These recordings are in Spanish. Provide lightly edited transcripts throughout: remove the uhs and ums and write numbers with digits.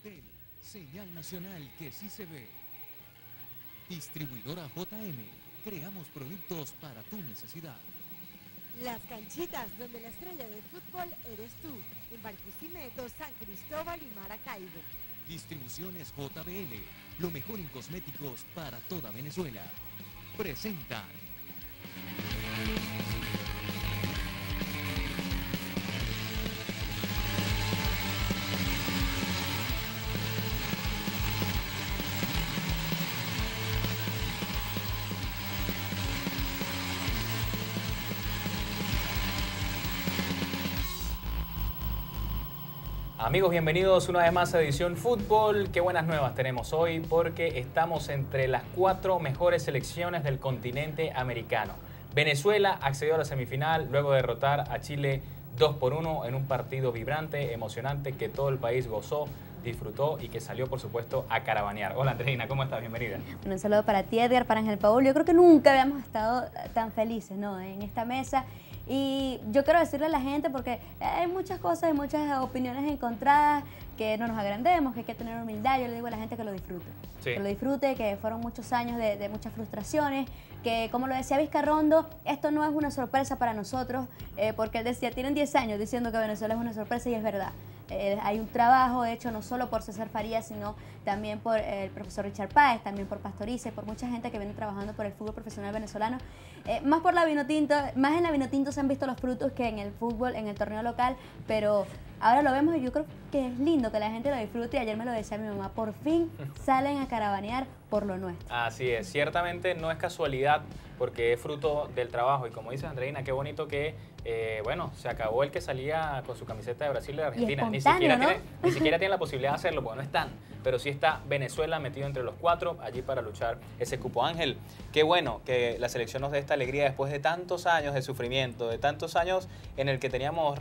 Entel, señal nacional que sí se ve. Distribuidora JM, creamos productos para tu necesidad. Las canchitas donde la estrella del fútbol eres tú, en Barquisimeto, San Cristóbal y Maracaibo. Distribuciones JBL, lo mejor en cosméticos para toda Venezuela. Presentan. Amigos, bienvenidos una vez más a Edición Fútbol. Qué buenas nuevas tenemos hoy porque estamos entre las 4 mejores selecciones del continente americano. Venezuela accedió a la semifinal luego de derrotar a Chile 2-1 en un partido vibrante, emocionante, que todo el país gozó, disfrutó y que salió, por supuesto, a caravanear. Hola, Andreina, ¿cómo estás? Bienvenida. Bueno, un saludo para ti, Edgar, para Ángel Paul. Yo creo que nunca habíamos estado tan felices, ¿no?, en esta mesa. Y yo quiero decirle a la gente, porque hay muchas cosas y muchas opiniones encontradas, que no nos agrandemos, que hay que tener humildad. Yo le digo a la gente que lo disfrute. Sí. Que lo disfrute, que fueron muchos años de muchas frustraciones, que, como lo decía Vizcarrondo, esto no es una sorpresa para nosotros, porque él decía, tienen 10 años diciendo que Venezuela es una sorpresa, y es verdad. Hay un trabajo hecho no solo por César Farías, sino también por el profesor Richard Páez, también por Pastoriza, por mucha gente que viene trabajando por el fútbol profesional venezolano. Más por la Vinotinto, más en la Vinotinto se han visto los frutos que en el fútbol, en el torneo local, pero ahora lo vemos y yo creo que es lindo que la gente lo disfrute. Y ayer me lo decía mi mamá, por fin salen a caravanear por lo nuestro. Así es, ciertamente no es casualidad, porque es fruto del trabajo. Y como dices, Andreina, qué bonito que, bueno, se acabó el que salía con su camiseta de Brasil y de Argentina. Ni siquiera tiene la posibilidad de hacerlo, porque no están. Pero sí está Venezuela metido entre los 4 allí para luchar ese cupo. Ángel, qué bueno que la selección nos dé esta alegría después de tantos años de sufrimiento, de tantos años en el que teníamos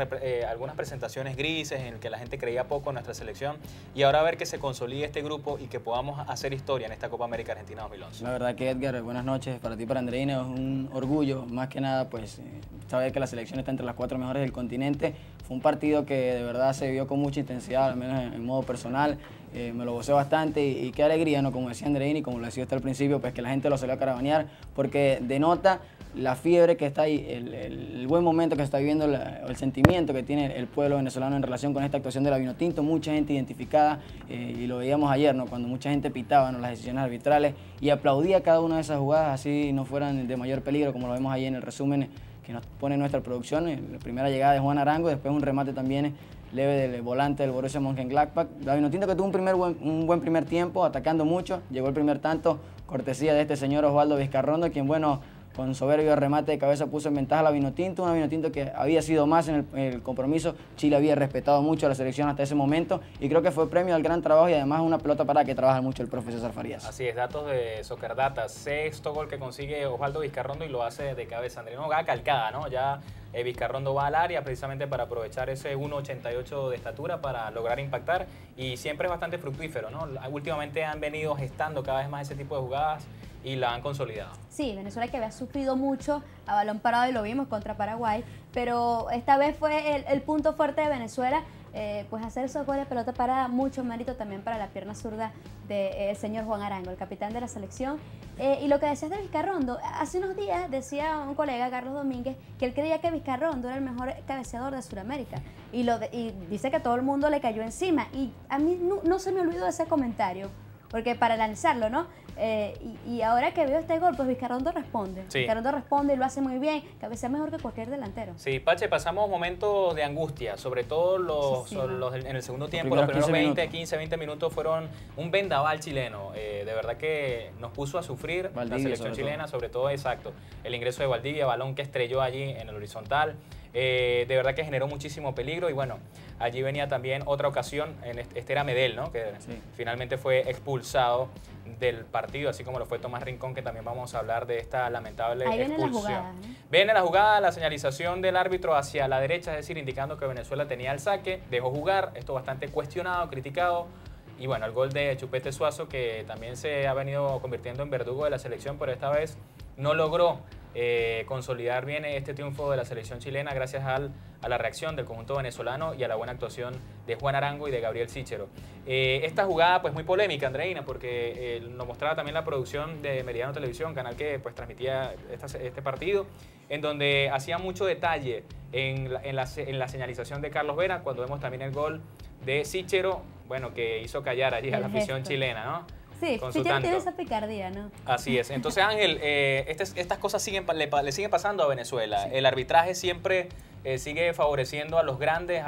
algunas presentaciones grises, en el que la gente creía poco en nuestra selección, y ahora ver que se consolide este grupo y que podamos hacer historia en esta Copa América Argentina 2011. La verdad que, Edgar, buenas noches para ti, para Andreina. Es un orgullo, más que nada, pues saber que la selección está entre las 4 mejores del continente. Fue un partido que de verdad se vivió con mucha intensidad, al menos en modo personal. Me lo gocé bastante y qué alegría, ¿no? Como decía Andreina y como lo decía hasta el principio, pues que la gente lo salió a caravanear, porque denota la fiebre que está ahí, el buen momento que se está viviendo, el sentimiento que tiene el pueblo venezolano en relación con esta actuación de la Vinotinto. Mucha gente identificada, y lo veíamos ayer, ¿no?, cuando mucha gente pitaba, ¿no?, las decisiones arbitrales y aplaudía cada una de esas jugadas, así no fueran de mayor peligro, como lo vemos ahí en el resumen que nos pone nuestra producción. La primera llegada de Juan Arango, después un remate también leve del volante del Borussia Mönchengladbach. La Vinotinto que tuvo un buen primer tiempo, atacando mucho. Llegó el primer tanto, cortesía de este señor Osvaldo Vizcarrondo, quien, bueno, con soberbio remate de cabeza puso en ventaja a la Vinotinto. Una Vinotinto que había sido más en el compromiso. Chile había respetado mucho a la selección hasta ese momento y creo que fue premio al gran trabajo y además una pelota parada que trabaja mucho el profesor César Farías. Así es, datos de Soccer Data. 6º gol que consigue Osvaldo Vizcarrondo y lo hace de cabeza. Andrés, no, jugada calcada, ¿no? Ya Vizcarrondo va al área precisamente para aprovechar ese 1,88 de estatura para lograr impactar, y siempre es bastante fructífero, ¿no? Últimamente han venido gestando cada vez más ese tipo de jugadas y la han consolidado. Sí, Venezuela, que había sufrido mucho a balón parado, y lo vimos contra Paraguay, pero esta vez fue el punto fuerte de Venezuela, pues hacer esos goles de pelota parada. Mucho mérito también para la pierna zurda del señor Juan Arango, el capitán de la selección. Y lo que decías de Vizcarrondo, hace unos días decía un colega, Carlos Domínguez, que él creía que Vizcarrondo era el mejor cabeceador de Sudamérica, y dice que todo el mundo le cayó encima, y a mí no se me olvidó ese comentario, porque para lanzarlo, ¿no? Y ahora que veo este gol, pues Vizcarrondo responde. Sí. Vizcarrondo responde y lo hace muy bien, cabecea mejor que cualquier delantero. Sí, Pache, pasamos momentos de angustia, sobre todo en el segundo tiempo. Los primeros 15, 20 minutos fueron un vendaval chileno. De verdad que nos puso a sufrir Valdivia, la selección chilena, sobre todo, exacto. El ingreso de Valdivia, balón que estrelló allí en el horizontal. De verdad que generó muchísimo peligro, y bueno, allí venía también otra ocasión, este era Medel, ¿no?, que finalmente fue expulsado del partido, así como lo fue Tomás Rincón, que también vamos a hablar de esta lamentable expulsión. Viene la jugada, ¿no? Viene la jugada, la señalización del árbitro hacia la derecha, es decir, indicando que Venezuela tenía el saque, dejó jugar, esto bastante cuestionado, criticado. Y bueno, el gol de Chupete Suazo, que también se ha venido convirtiendo en verdugo de la selección, pero esta vez no logró consolidar bien este triunfo de la selección chilena gracias a la reacción del conjunto venezolano y a la buena actuación de Juan Arango y de Gabriel Sichero. Esta jugada pues muy polémica, Andreina, porque nos mostraba también la producción de Meridiano Televisión, canal que pues transmitía este partido, en donde hacía mucho detalle en la señalización de Carlos Vera, cuando vemos también el gol de Sichero, bueno, que hizo callar allí a la afición chilena, ¿no? Sí, Sichero tiene esa picardía, ¿no? Así es. Entonces, Ángel, estas cosas le siguen pasando a Venezuela. Sí. El arbitraje siempre sigue favoreciendo a los grandes,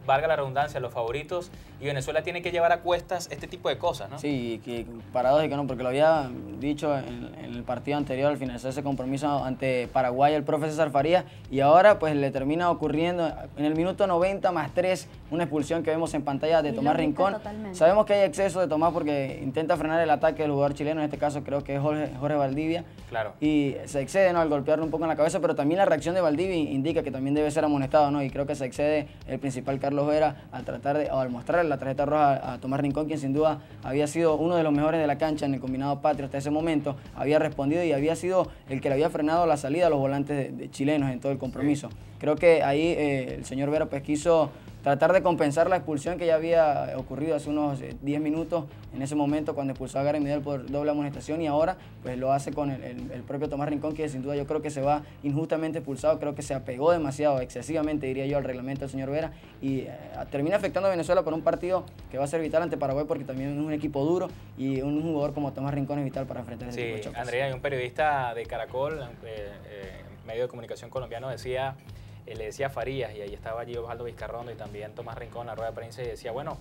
valga la redundancia, a los favoritos, y Venezuela tiene que llevar a cuestas este tipo de cosas, ¿no? Sí, que paradójico, ¿no? Porque lo había dicho en el partido anterior, al finalizar ese compromiso ante Paraguay, el profe César Farías, y ahora pues le termina ocurriendo en el minuto 90 más 3, una expulsión que vemos en pantalla de Tomás Rincón. Totalmente. Sabemos que hay exceso de Tomás porque intenta frenar el ataque del jugador chileno, en este caso creo que es Jorge Valdivia. Claro. Y se excede, ¿no?, al golpearle un poco en la cabeza, pero también la reacción de Valdivia indica que también debe ser amonestado, ¿no? Y creo que se excede el principal Carlos Vera al mostrarle la tarjeta roja a Tomás Rincón, quien sin duda había sido uno de los mejores de la cancha en el combinado patrio hasta ese momento, había respondido y había sido el que le había frenado la salida a los volantes de chilenos en todo el compromiso. Sí. Creo que ahí el señor Vera pues quiso tratar de compensar la expulsión que ya había ocurrido hace unos 10 minutos en ese momento cuando expulsó a Gary Medel por doble amonestación, y ahora pues lo hace con el propio Tomás Rincón, que sin duda yo creo que se va injustamente expulsado. Creo que se apegó demasiado, excesivamente diría yo, al reglamento del señor Vera, y termina afectando a Venezuela por un partido que va a ser vital ante Paraguay, porque también es un equipo duro y un jugador como Tomás Rincón es vital para enfrentar ese tipo de choques. Andrea, hay un periodista de Caracol, medio de comunicación colombiano, le decía a Farías, y ahí estaba allí Osvaldo Vizcarrondo y también Tomás Rincón en la rueda de prensa, y decía, bueno,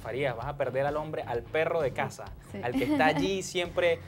Farías, vas a perder al hombre, al perro de casa, sí, al que está allí siempre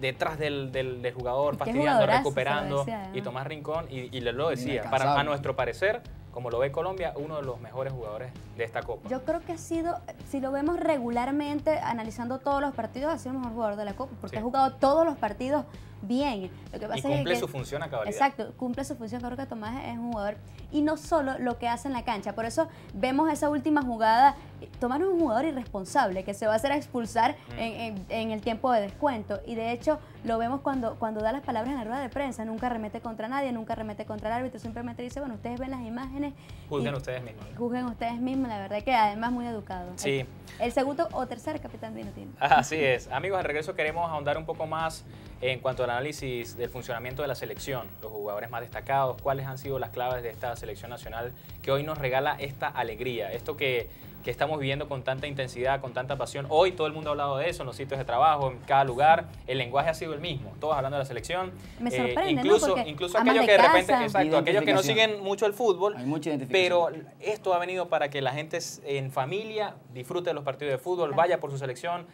detrás del jugador, fastidiando, recuperando, decía, ¿no? Y Tomás Rincón, y lo decía, a nuestro parecer, como lo ve Colombia, uno de los mejores jugadores de esta Copa. Yo creo que ha sido, si lo vemos regularmente, analizando todos los partidos, ha sido el mejor jugador de la Copa, porque sí, ha jugado todos los partidos bien. Lo que pasa y cumple su función a cabalidad. Exacto, cumple su función. Creo que Tomás es un jugador, y no solo lo que hace en la cancha, por eso vemos esa última jugada. Tomás es un jugador irresponsable que se va a hacer expulsar en el tiempo de descuento, y de hecho lo vemos cuando da las palabras en la rueda de prensa. Nunca remete contra nadie, nunca remete contra el árbitro, simplemente dice, bueno, ustedes ven las imágenes, juzguen ustedes mismos. Juzguen ustedes mismos, la verdad que además muy educado. Sí. El segundo o tercer capitán de Vinotinto. Así es. Amigos, al regreso queremos ahondar un poco más en cuanto al análisis del funcionamiento de la selección, los jugadores más destacados, cuáles han sido las claves de esta selección nacional que hoy nos regala esta alegría, esto que estamos viviendo con tanta intensidad, con tanta pasión. Hoy todo el mundo ha hablado de eso, en los sitios de trabajo, en cada lugar, el lenguaje ha sido el mismo, todos hablando de la selección. Me sorprende, incluso aquellos que de repente, exacto, aquellos que no siguen mucho el fútbol, hay mucha identificación. Pero esto ha venido para que la gente en familia disfrute de los partidos de fútbol, vaya por su selección.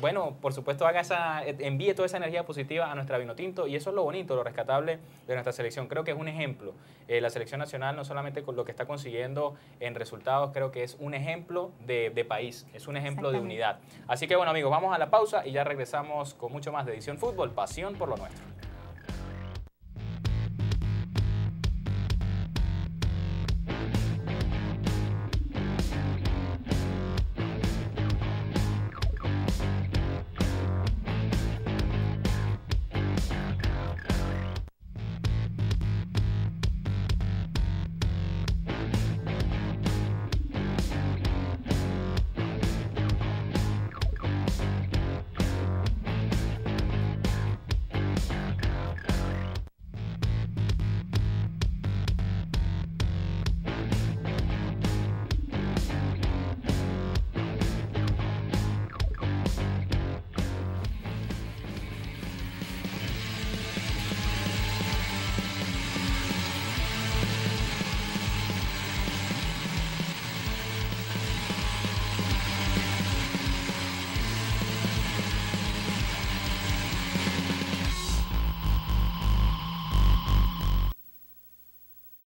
Bueno, por supuesto, envíe toda esa energía positiva a nuestra Vinotinto, y eso es lo bonito, lo rescatable de nuestra selección. Creo que es un ejemplo. La selección nacional, no solamente con lo que está consiguiendo en resultados, creo que es un ejemplo de país, es un ejemplo de unidad. Así que bueno, amigos, vamos a la pausa y ya regresamos con mucho más de Edición Fútbol, pasión por lo nuestro.